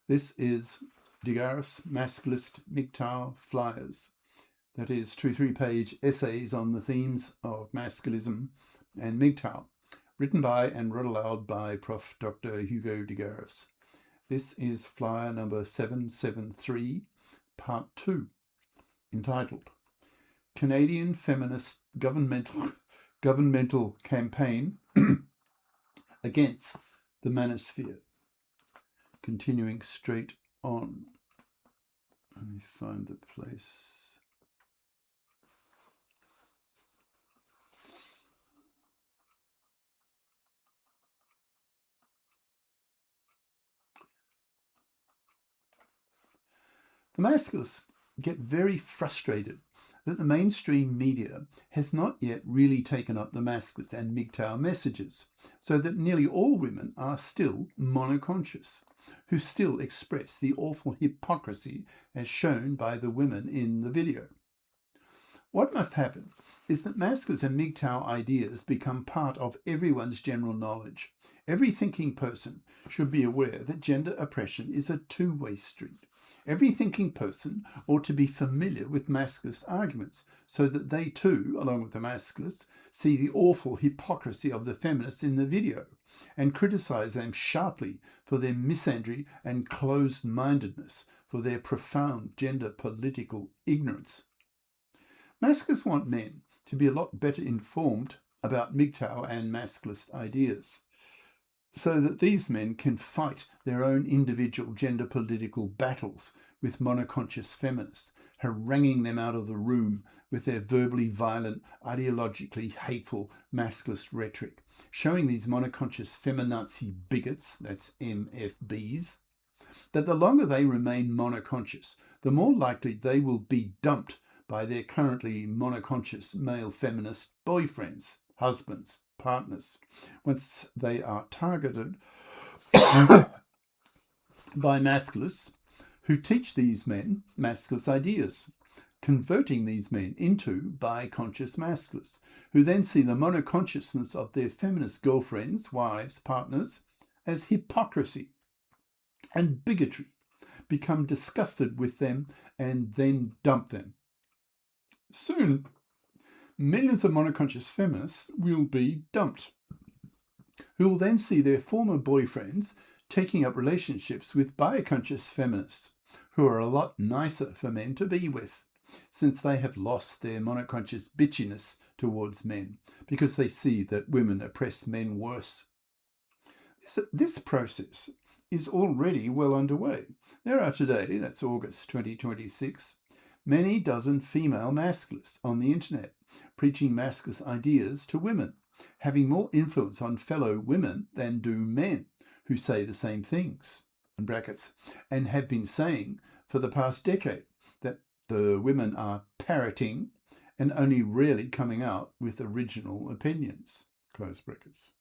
This is Garis Masculist MGTOW flyers. That is 2 3-page essays on the themes of masculism and MGTOW, written by and read aloud by Prof. Dr. Hugo de Garis. This is flyer number 773, part 2, entitled Canadian Feminist Governmental Campaign Against the Manosphere. Continuing straight on. Let me find the place. The masculists get very frustrated that the mainstream media has not yet really taken up the masculist and MGTOW messages, so that nearly all women are still monoconscious, who still express the awful hypocrisy as shown by the women in the video. What must happen is that masculist and MGTOW ideas become part of everyone's general knowledge. Every thinking person should be aware that gender oppression is a two-way street. Every thinking person ought to be familiar with masculist arguments so that they too, along with the masculists, see the awful hypocrisy of the feminists in the video and criticize them sharply for their misandry and closed-mindedness, for their profound gender political ignorance. Masculists want men to be a lot better informed about MGTOW and masculist ideas, so that these men can fight their own individual gender political battles with monoconscious feminists, haranguing them out of the room with their verbally violent, ideologically hateful masculist rhetoric, showing these monoconscious feminazi bigots, that's MFBs, that the longer they remain monoconscious, the more likely they will be dumped by their currently monoconscious male feminist boyfriends, husbands, partners, once they are targeted by masculists who teach these men masculist ideas, converting these men into bi-conscious masculists, who then see the monoconsciousness of their feminist girlfriends, wives, partners as hypocrisy and bigotry, become disgusted with them and then dump them. Soon, millions of monoconscious feminists will be dumped, who will then see their former boyfriends taking up relationships with bi-conscious feminists, who are a lot nicer for men to be with, since they have lost their monoconscious bitchiness towards men, because they see that women oppress men worse. This process is already well underway. There are today, that's August 2026, many dozen female masculists on the internet preaching masculist ideas to women, having more influence on fellow women than do men who say the same things, in brackets, and have been saying for the past decade that the women are parroting and only rarely coming out with original opinions, close brackets.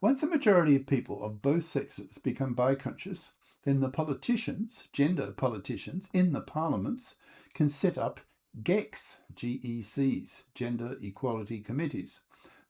Once a majority of people of both sexes become bi-conscious, then the politicians, gender politicians, in the parliaments can set up GECs, GECs, Gender Equality Committees,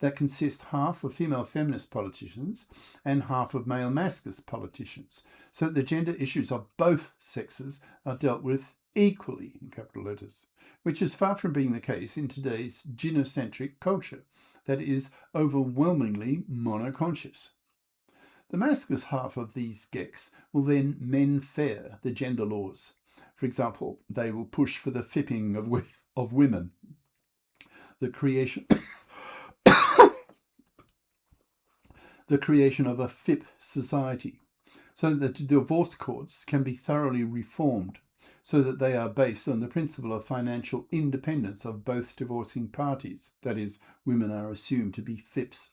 that consist half of female feminist politicians and half of male masculist politicians, so that the gender issues of both sexes are dealt with equally, in capital letters, which is far from being the case in today's gynocentric culture that is overwhelmingly monoconscious. The masculist half of these GECs will then men-fair the gender laws. For example, they will push for the fipping of women, the creation of a FIP society, so that the divorce courts can be thoroughly reformed, so that they are based on the principle of financial independence of both divorcing parties, that is, women are assumed to be FIPs,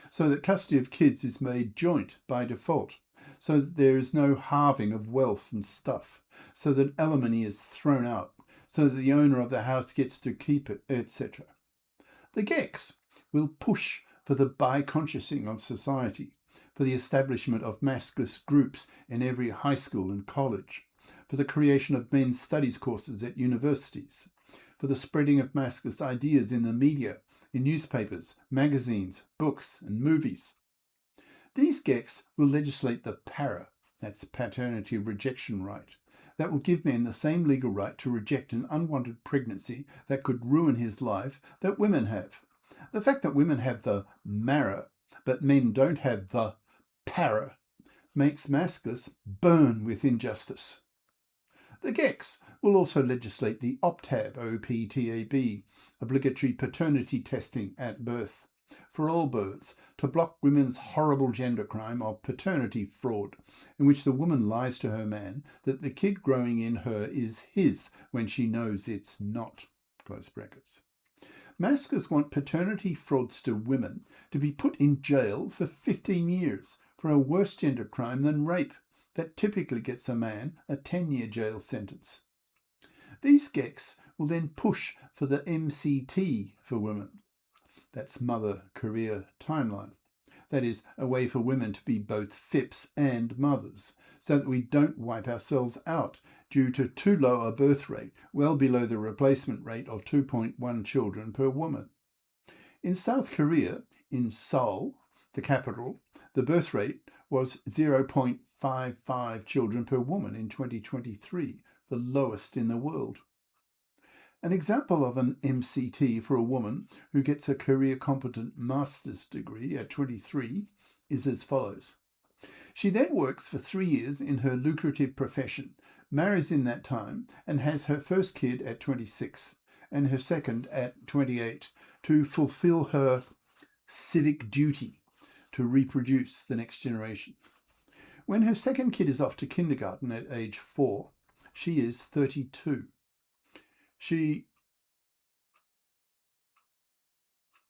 so that custody of kids is made joint by default, so that there is no halving of wealth and stuff, so that alimony is thrown out, so that the owner of the house gets to keep it, etc. The GECs will push for the bi-consciousing of society, for the establishment of masculist groups in every high school and college, for the creation of men's studies courses at universities, for the spreading of masculist ideas in the media, in newspapers, magazines, books, and movies. These GECs will legislate the para that's paternity rejection right, that will give men the same legal right to reject an unwanted pregnancy that could ruin his life that women have. The fact that women have the mara, but men don't have the para, makes Masculists burn with injustice. The GECs will also legislate the OPTAB, OPTAB, obligatory paternity testing at birth, for all births, to block women's horrible gender crime of paternity fraud, in which the woman lies to her man that the kid growing in her is his when she knows it's not. Close brackets. Masculists want paternity fraudster women to be put in jail for 15 years for a worse gender crime than rape that typically gets a man a 10-year jail sentence. These GECs will then push for the MCT for women. That's Mother Career Timeline. That is, a way for women to be both FIPs and mothers, so that we don't wipe ourselves out due to too low a birth rate, well below the replacement rate of 2.1 children per woman. In South Korea, in Seoul, the capital, the birth rate was 0.55 children per woman in 2023, the lowest in the world. An example of an MCT for a woman who gets a career competent master's degree at 23 is as follows. She then works for 3 years in her lucrative profession, marries in that time, and has her first kid at 26 and her second at 28 to fulfill her civic duty to reproduce the next generation. When her second kid is off to kindergarten at age 4, she is 32. She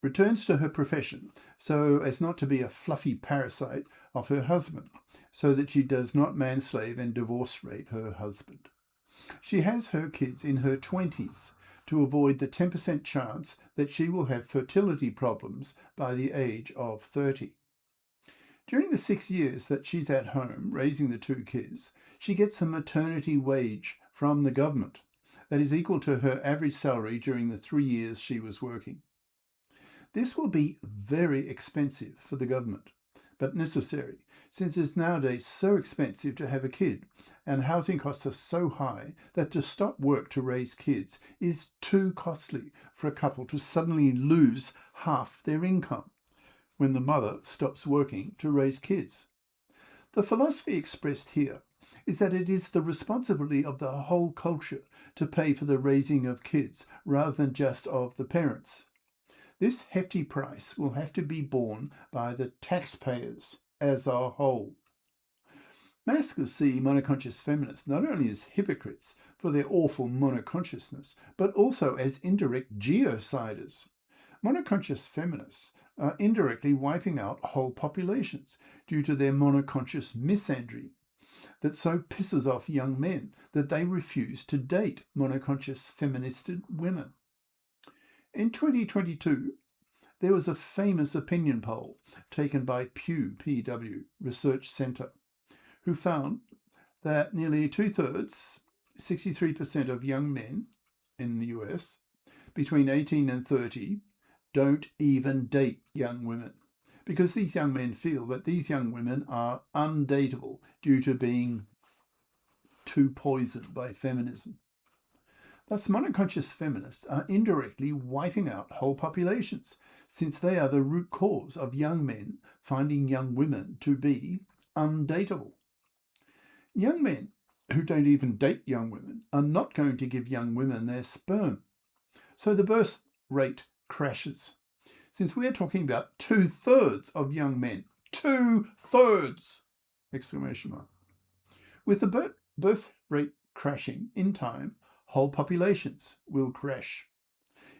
returns to her profession so as not to be a fluffy parasite of her husband, so that she does not manslave and divorce rape her husband. She has her kids in her 20s to avoid the 10% chance that she will have fertility problems by the age of 30. During the 6 years that she's at home raising the 2 kids, she gets a maternity wage from the government that is equal to her average salary during the 3 years she was working. This will be very expensive for the government, but necessary, since it's nowadays so expensive to have a kid, and housing costs are so high that to stop work to raise kids is too costly for a couple to suddenly lose half their income when the mother stops working to raise kids. The philosophy expressed here is that it is the responsibility of the whole culture to pay for the raising of kids rather than just of the parents. This hefty price will have to be borne by the taxpayers as a whole. Masculists see monoconscious feminists not only as hypocrites for their awful monoconsciousness, but also as indirect genociders. Monoconscious feminists are indirectly wiping out whole populations due to their monoconscious misandry that so pisses off young men that they refuse to date monoconscious feministed women. In 2022, there was a famous opinion poll taken by Pew Research Center, who found that nearly 2/3, 63% of young men in the US between 18 and 30 don't even date young women, because these young men feel that these young women are undateable due to being too poisoned by feminism. Thus, monoconscious feminists are indirectly wiping out whole populations, since they are the root cause of young men finding young women to be undateable. Young men who don't even date young women are not going to give young women their sperm. So the birth rate crashes. Since we are talking about 2/3 of young men, 2/3! Exclamation mark. With the birth rate crashing in time, whole populations will crash.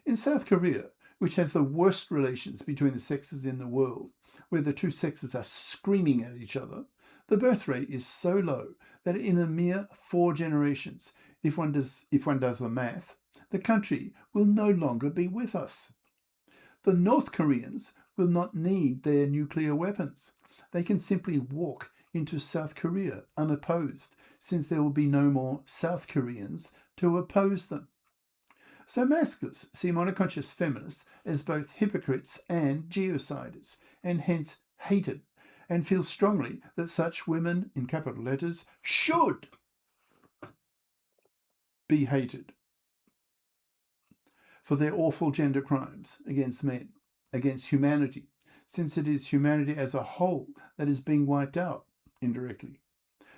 In South Korea, which has the worst relations between the sexes in the world, where the two sexes are screaming at each other, the birth rate is so low that in a mere 4 generations, if one does the math, the country will no longer be with us. The North Koreans will not need their nuclear weapons. They can simply walk into South Korea unopposed, since there will be no more South Koreans to oppose them. So masculists see monoconscious feminists as both hypocrites and genociders, and hence hated, and feel strongly that such women, in capital letters, should be hated for their awful gender crimes against men, against humanity, since it is humanity as a whole that is being wiped out, indirectly,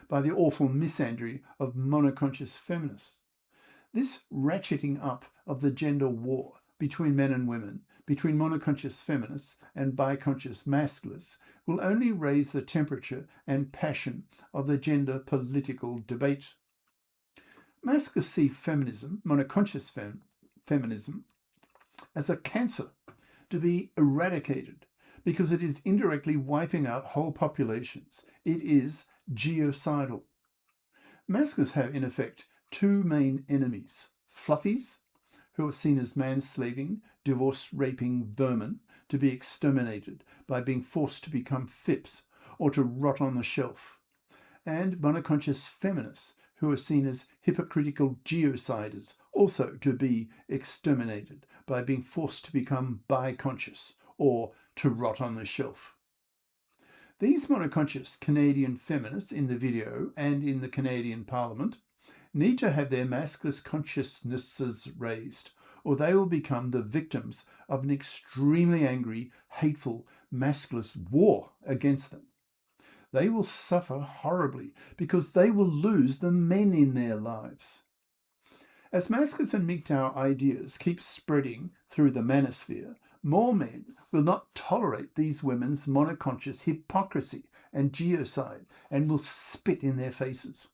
by the awful misandry of monoconscious feminists. This ratcheting up of the gender war between men and women, between monoconscious feminists and biconscious masculists, will only raise the temperature and passion of the gender political debate. Masculists see feminism, monoconscious feminism, as a cancer to be eradicated because it is indirectly wiping out whole populations. It is genocidal. Masculists have, in effect, two main enemies: fluffies, who are seen as manslaving, divorce-raping vermin to be exterminated by being forced to become fips or to rot on the shelf, and monoconscious feminists, who are seen as hypocritical genociders, also to be exterminated by being forced to become biconscious or to rot on the shelf. These monoconscious Canadian feminists in the video and in the Canadian Parliament need to have their masculist consciousnesses raised, or they will become the victims of an extremely angry, hateful, masculist war against them. They will suffer horribly because they will lose the men in their lives. As masculists and MGTOW ideas keep spreading through the Manosphere, more men will not tolerate these women's monoconscious hypocrisy and genocide and will spit in their faces.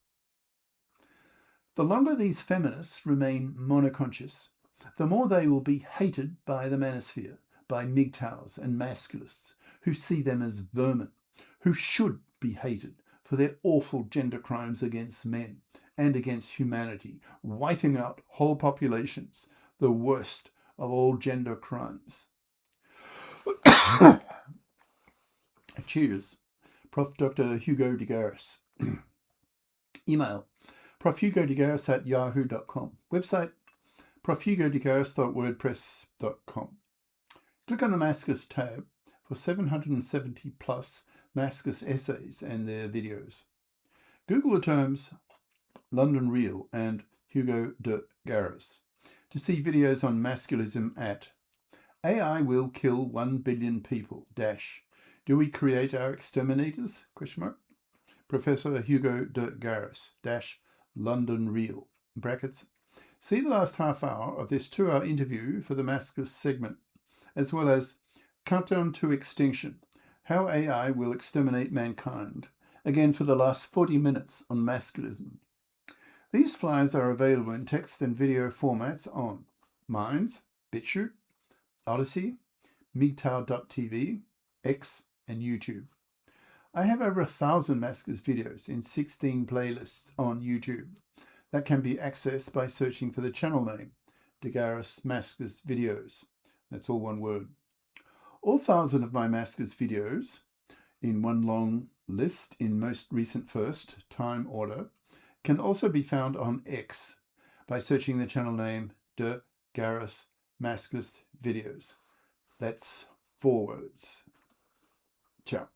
The longer these feminists remain monoconscious, the more they will be hated by the Manosphere, by MGTOWs and masculists, who see them as vermin, who should be hated for their awful gender crimes against men and against humanity, wiping out whole populations, the worst of all gender crimes. Cheers. Prof. Dr. Hugo de Garis. Email profhugodegaris@yahoo.com. Website profhugodegaris.wordpress.com. Click on the Masculist tab for 770 plus Masculist essays and their videos. Google the terms London Real and Hugo de Garis to see videos on masculism at AI will kill 1 billion people. Do we create our exterminators? ? Professor Hugo de Garis London Real brackets. See the last half hour of this 2-hour interview for the Masculist segment, as well as Countdown to Extinction, How AI Will Exterminate Mankind, again for the last 40 minutes on masculism. These flyers are available in text and video formats on Minds, BitChute, Odyssey, MGTOW.tv, X, and YouTube. I have over 1,000 masculist videos in 16 playlists on YouTube that can be accessed by searching for the channel name, De Garis Masculist Videos. That's all one word. All 1,000 of my masculist videos in one long list in most recent first time order can also be found on X by searching the channel name De Garis Masculist Videos. That's 4 words. Ciao.